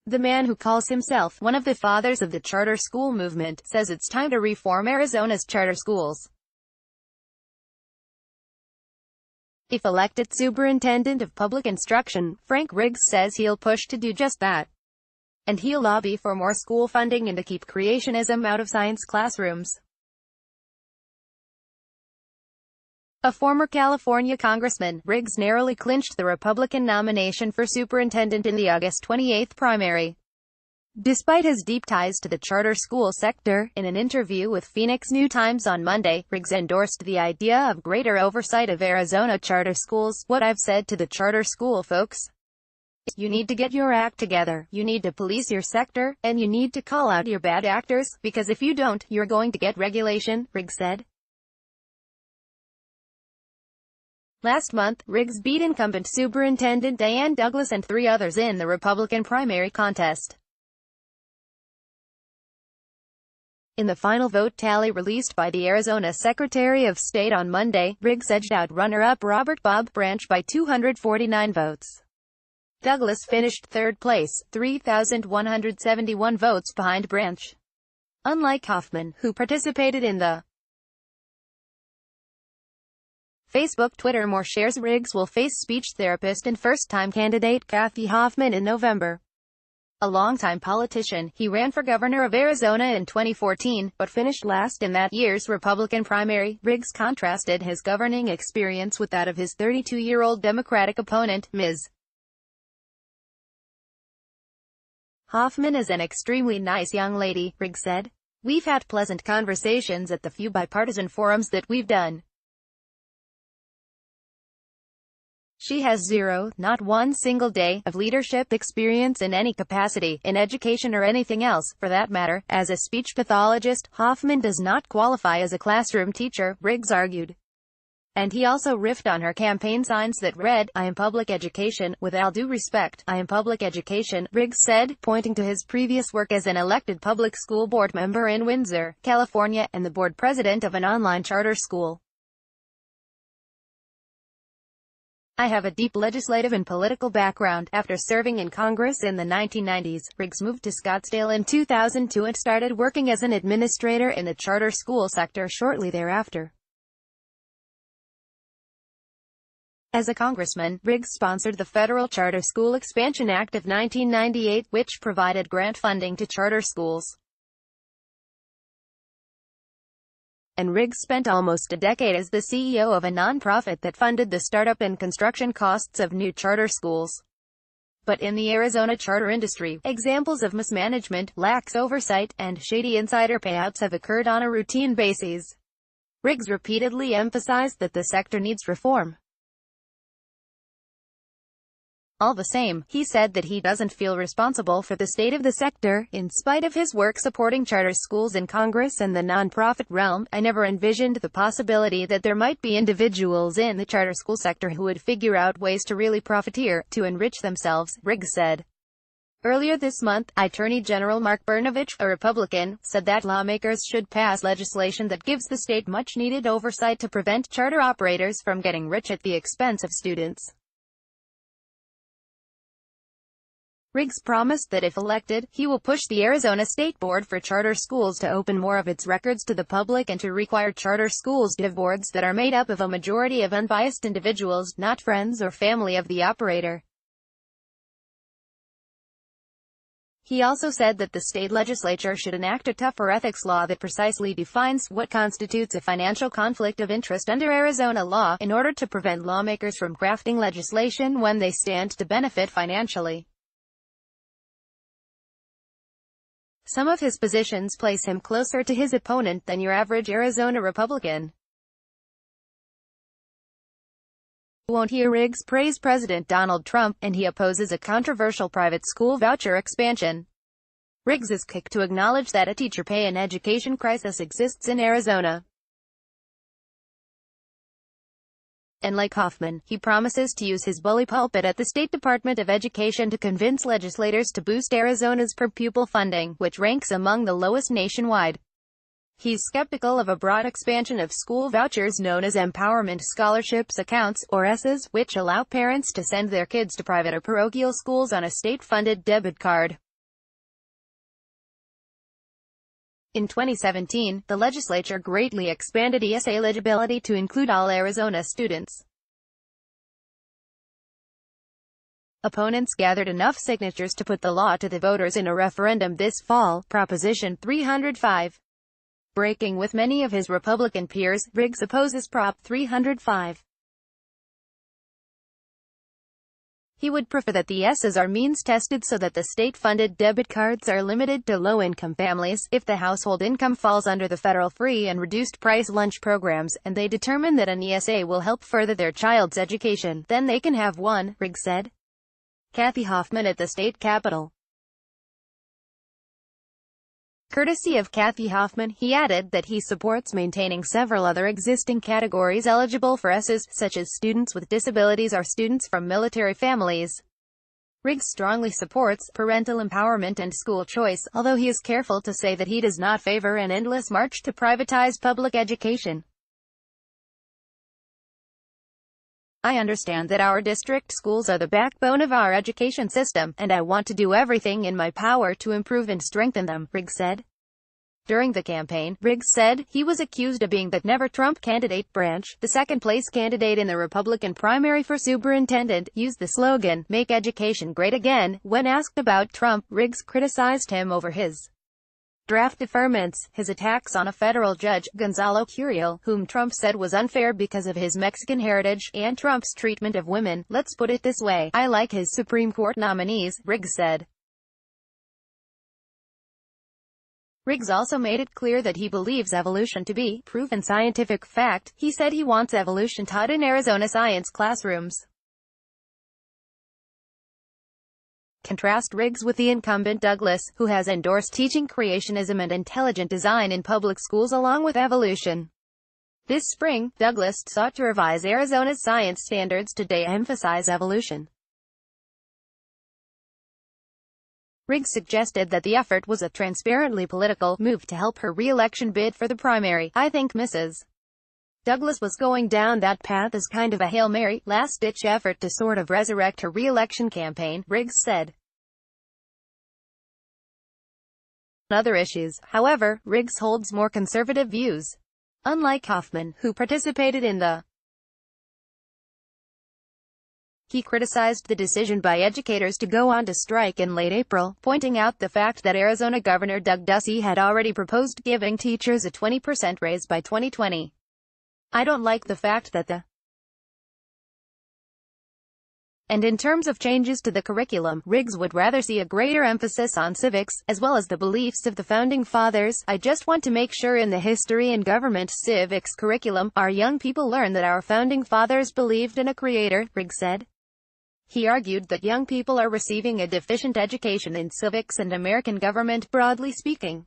The man, who calls himself one of the fathers of the charter school movement, says it's time to reform Arizona's charter schools. If elected superintendent of public instruction, Frank Riggs says he'll push to do just that. And he'll lobby for more school funding and to keep creationism out of science classrooms. A former California congressman, Riggs narrowly clinched the Republican nomination for superintendent in the August 28 primary. Despite his deep ties to the charter school sector, in an interview with Phoenix New-Times on Monday, Riggs endorsed the idea of greater oversight of Arizona charter schools. "What I've said to the charter school folks is, you need to get your act together, you need to police your sector, and you need to call out your bad actors, because if you don't, you're going to get regulation," Riggs said. Last month, Riggs beat incumbent Superintendent Diane Douglas and 3 others in the Republican primary contest. In the final vote tally released by the Arizona Secretary of State on Monday, Riggs edged out runner-up Robert "Bob" Branch by 249 votes. Douglas finished third place, 3,171 votes behind Branch. Unlike Hoffman, who participated in the Facebook Twitter more shares, Riggs will face speech therapist and first-time candidate Kathy Hoffman in November. A longtime politician, he ran for governor of Arizona in 2014, but finished last in that year's Republican primary. Riggs contrasted his governing experience with that of his 32-year-old Democratic opponent, Ms. Hoffman is an extremely nice young lady, Riggs said. "We've had pleasant conversations at the few bipartisan forums that we've done. She has zero, not one single day, of leadership experience in any capacity, in education or anything else, for that matter. As a speech pathologist, Hoffman does not qualify as a classroom teacher," Riggs argued. And he also riffed on her campaign signs that read, "I am public education, with all due respect, I am public education," Riggs said, pointing to his previous work as an elected public school board member in Windsor, California, and the board president of an online charter school. "I have a deep legislative and political background. After serving in Congress in the 1990s, Riggs moved to Scottsdale in 2002 and started working as an administrator in the charter school sector shortly thereafter. As a congressman, Riggs sponsored the Federal Charter School Expansion Act of 1998, which provided grant funding to charter schools. And Riggs spent almost a decade as the CEO of a nonprofit that funded the startup and construction costs of new charter schools. But in the Arizona charter industry, examples of mismanagement, lax oversight, and shady insider payouts have occurred on a routine basis. Riggs repeatedly emphasized that the sector needs reform. All the same, he said that he doesn't feel responsible for the state of the sector. "In spite of his work supporting charter schools in Congress and the nonprofit realm, I never envisioned the possibility that there might be individuals in the charter school sector who would figure out ways to really profiteer, to enrich themselves," Riggs said. Earlier this month, Attorney General Mark Brnovich, a Republican, said that lawmakers should pass legislation that gives the state much-needed oversight to prevent charter operators from getting rich at the expense of students. Riggs promised that if elected, he will push the Arizona State Board for Charter Schools to open more of its records to the public and to require charter schools to have boards that are made up of a majority of unbiased individuals, not friends or family of the operator. He also said that the state legislature should enact a tougher ethics law that precisely defines what constitutes a financial conflict of interest under Arizona law, in order to prevent lawmakers from crafting legislation when they stand to benefit financially. Some of his positions place him closer to his opponent than your average Arizona Republican. Won't hear Riggs praise President Donald Trump, and he opposes a controversial private school voucher expansion. Riggs is quick to acknowledge that a teacher pay and education crisis exists in Arizona. And like Hoffman, he promises to use his bully pulpit at the State Department of Education to convince legislators to boost Arizona's per-pupil funding, which ranks among the lowest nationwide. He's skeptical of a broad expansion of school vouchers known as Empowerment Scholarships Accounts, or ESSAs, which allow parents to send their kids to private or parochial schools on a state-funded debit card. In 2017, the legislature greatly expanded ESA eligibility to include all Arizona students. Opponents gathered enough signatures to put the law to the voters in a referendum this fall, Proposition 305. Breaking with many of his Republican peers, Riggs opposes Prop 305. He would prefer that the ESAs are means-tested so that the state-funded debit cards are limited to low-income families. If the household income falls under the federal free and reduced-price lunch programs, and they determine that an ESA will help further their child's education, then they can have one, Riggs said. Kathy Hoffman at the state capitol. Courtesy of Kathy Hoffman, he added that he supports maintaining several other existing categories eligible for ESAs, such as students with disabilities or students from military families. Riggs strongly supports parental empowerment and school choice, although he is careful to say that he does not favor an endless march to privatize public education. I understand that our district schools are the backbone of our education system, and I want to do everything in my power to improve and strengthen them, Riggs said. During the campaign, Riggs said he was accused of being the Never Trump candidate. Branch, the second-place candidate in the Republican primary for superintendent, used the slogan, "Make Education Great Again." When asked about Trump, Riggs criticized him over his draft deferments, his attacks on a federal judge, Gonzalo Curiel, whom Trump said was unfair because of his Mexican heritage, and Trump's treatment of women. Let's put it this way, I like his Supreme Court nominees, Riggs said. Riggs also made it clear that he believes evolution to be proven scientific fact. He said he wants evolution taught in Arizona science classrooms. Contrast Riggs with the incumbent Douglas, who has endorsed teaching creationism and intelligent design in public schools along with evolution. This spring, Douglas sought to revise Arizona's science standards to de-emphasize evolution. Riggs suggested that the effort was a transparently political move to help her re-election bid for the primary. I think Mrs. Douglas was going down that path as kind of a Hail Mary, last-ditch effort to sort of resurrect her re-election campaign, Riggs said. On other issues, however, Riggs holds more conservative views. Unlike Hoffman, who participated in the He criticized the decision by educators to go on to strike in late April, pointing out the fact that Arizona Governor Doug Ducey had already proposed giving teachers a 20% raise by 2020. I don't like the fact that And in terms of changes to the curriculum, Riggs would rather see a greater emphasis on civics, as well as the beliefs of the Founding Fathers. I just want to make sure in the history and government civics curriculum, our young people learn that our Founding Fathers believed in a creator, Riggs said. He argued that young people are receiving a deficient education in civics and American government, broadly speaking.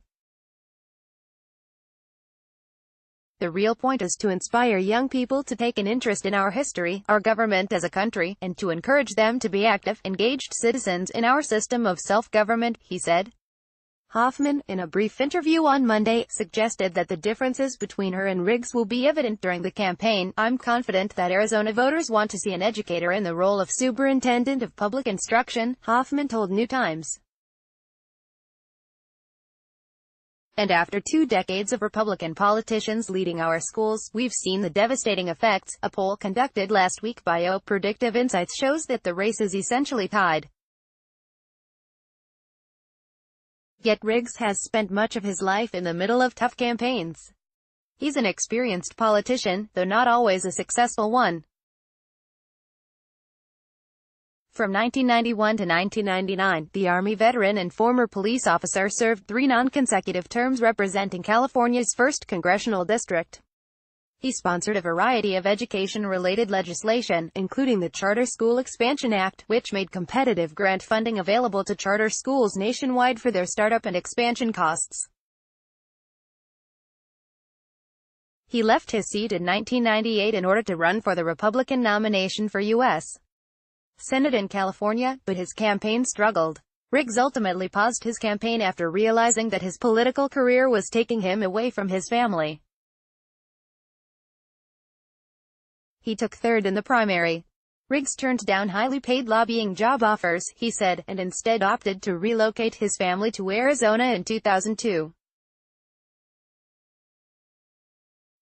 The real point is to inspire young people to take an interest in our history, our government as a country, and to encourage them to be active, engaged citizens in our system of self-government, he said. Hoffman, in a brief interview on Monday, suggested that the differences between her and Riggs will be evident during the campaign. I'm confident that Arizona voters want to see an educator in the role of superintendent of public instruction, Hoffman told New Times. And after 2 decades of Republican politicians leading our schools, we've seen the devastating effects. A poll conducted last week by Predictive Insights shows that the race is essentially tied. Yet Riggs has spent much of his life in the middle of tough campaigns. He's an experienced politician, though not always a successful one. From 1991 to 1999, the Army veteran and former police officer served 3 non-consecutive terms representing California's 1st congressional district. He sponsored a variety of education-related legislation, including the Charter School Expansion Act, which made competitive grant funding available to charter schools nationwide for their startup and expansion costs. He left his seat in 1998 in order to run for the Republican nomination for U.S. Senate in California, but his campaign struggled. Riggs ultimately paused his campaign after realizing that his political career was taking him away from his family. He took 3rd in the primary. Riggs turned down highly paid lobbying job offers, he said, and instead opted to relocate his family to Arizona in 2002.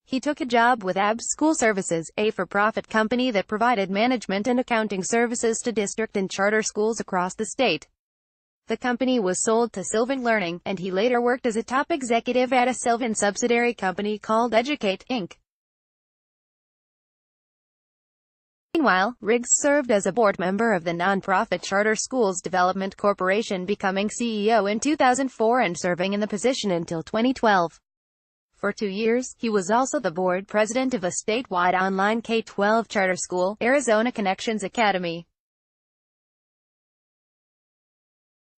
He took a job with ABS School Services, a for-profit company that provided management and accounting services to district and charter schools across the state. The company was sold to Sylvan Learning, and he later worked as a top executive at a Sylvan subsidiary company called Educate, Inc. Meanwhile, Riggs served as a board member of the nonprofit Charter Schools Development Corporation, becoming CEO in 2004 and serving in the position until 2012. For 2 years, he was also the board president of a statewide online K-12 charter school, Arizona Connections Academy.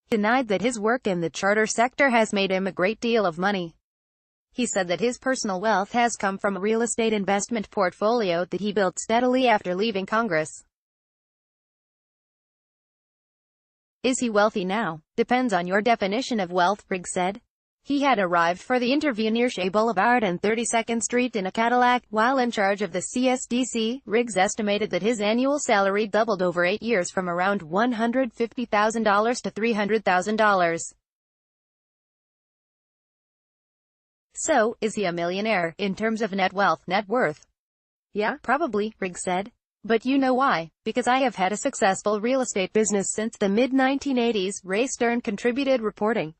He denied that his work in the charter sector has made him a great deal of money. He said that his personal wealth has come from a real estate investment portfolio that he built steadily after leaving Congress. Is he wealthy now? Depends on your definition of wealth, Riggs said. He had arrived for the interview near Shea Boulevard and 32nd Street in a Cadillac. While in charge of the CSDC, Riggs estimated that his annual salary doubled over 8 years from around $150,000 to $300,000. So, is he a millionaire, in terms of net worth? Yeah, probably, Riggs said. But you know why? Because I have had a successful real estate business since the mid-1980s, Ray Stern contributed, reporting.